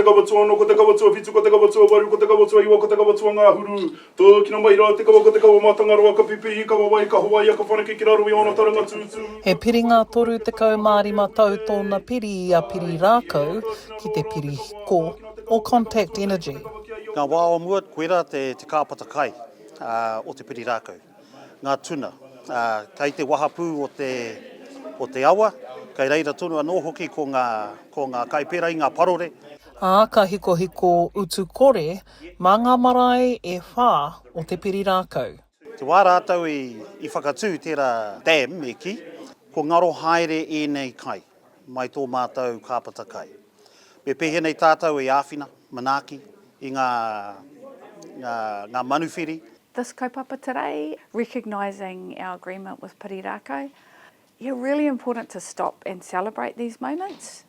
kawatua no, ko te kawatua whitu, ko te kawatua waru, ko te kawatua iwa, ko te kawatua ngā huru. Tō kina mai rā te kawa, ko te kawa mātangaroa, ka pipi, ka wawai, ka Hawaii, ka whanake ki raro i ona taranga tūtū. He piri ngā toru te kaumārima tau tōna piri a Pirirākau ki te Pirirākau or Contact Energy. Ngā wā o mua koera te kāpata kai o te Pirirākau. Ngā tuna, kei te wahapū o te awa, kei reira tonu anō hoki ko ngā kaipera i ngā parore. Ka hiko utu kore, mā ngā marae e whā o te Pirirākau. Te wā rātau i whakatū tērā dam e ki, ko ngaro haere e nei kai, mai tō mātou kāpata kai. Me pehenei tātou e āwhina, manaaki, i ngā manuwhiri. This kaupapa today, recognising our agreement with Pirirākau, really important to stop and celebrate these moments.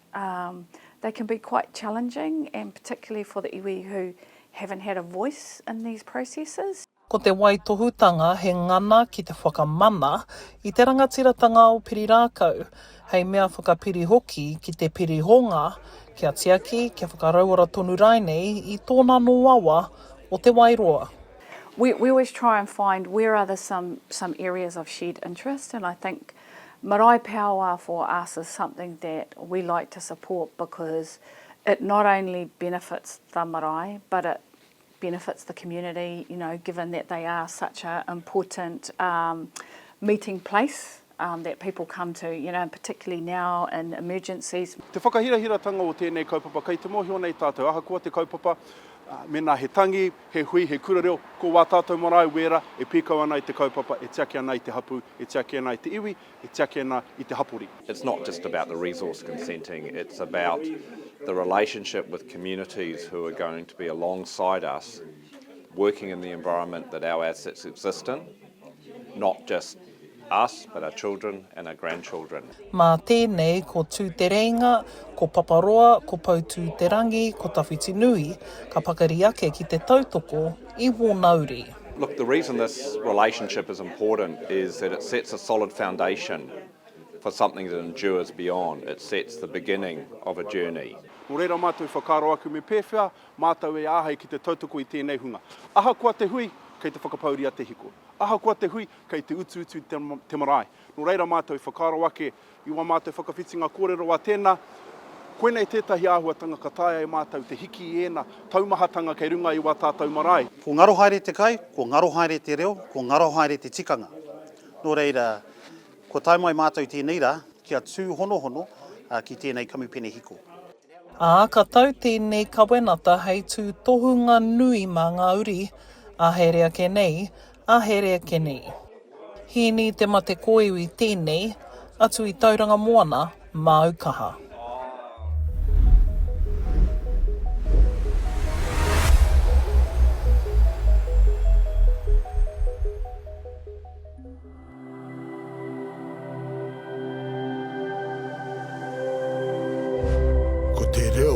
They can be quite challenging, and particularly for the iwi who haven't had a voice in these processes. Ko te waitohutanga he ngana ki te whakamana i te rangatiratanga o Pirirākau, hei mea whakapiri hoki ki te pirihonga, kia tiaki, kia whakarauara tonu rainei i tōna noawa o te wairoa. We always try and find where are there some areas of shared interest, and I think marae power for us is something that we like to support because it not only benefits the marae, but it benefits the community, given that they are such an important meeting place that people come to, particularly now in emergencies. Te whakahirahiratanga o tēnei kaupapa, kei te mohi o nei tātou, aha kua te kaupapa, mena he tangi, he hui, he kurareo, ko wā tātou marae wera, e pīkau ana i te kaupapa, e tiaki ana i te hapu, e tiaki ana i te iwi, e tiaki ana i te hapori. It's not just about the resource consenting, it's about the relationship with communities who are going to be alongside us, working in the environment that our assets exist in, not just us, but our children and our grandchildren. Mā tēnei, ko tū te reinga, ko paparoa, ko pautū te rangi, ko tawhiti nui, ka pakari ake ki te tautoko I whānauri. Look, the reason this relationship is important is that it sets a solid foundation for something that endures beyond. It sets the beginning of a journey. Nō reira mātou whakaro aku me pewhia, mātou e āhei ki te tautoko I tēnei hunga. Aha kua te hui, kei te whakapauria te hiko. Aha kua te hui, kei te utu te marae. Nō reira mātou I whakaro ake, I wā mātou whakawhiti ngā kōrero a tēnā, koenei tētahi āhuatanga ka taia e mātou te hiki I ēna, taumahatanga kei runga I wā tātou marae. Ko ngaro haere te kai, ko ngaro haere te reo, ko ngaro haere te tikanga. Nō reira, ko taimai mātou tēnei rā, kia tū hono ki tēnei kamupene hiko. Ka tau tēnei kawenata hei tū tohunga nui mā ngā uri, a here ake nei, a here ake nei. Hini te mate koiwi tēnei, atu I tauranga moana mā Aukaha. Ko te reo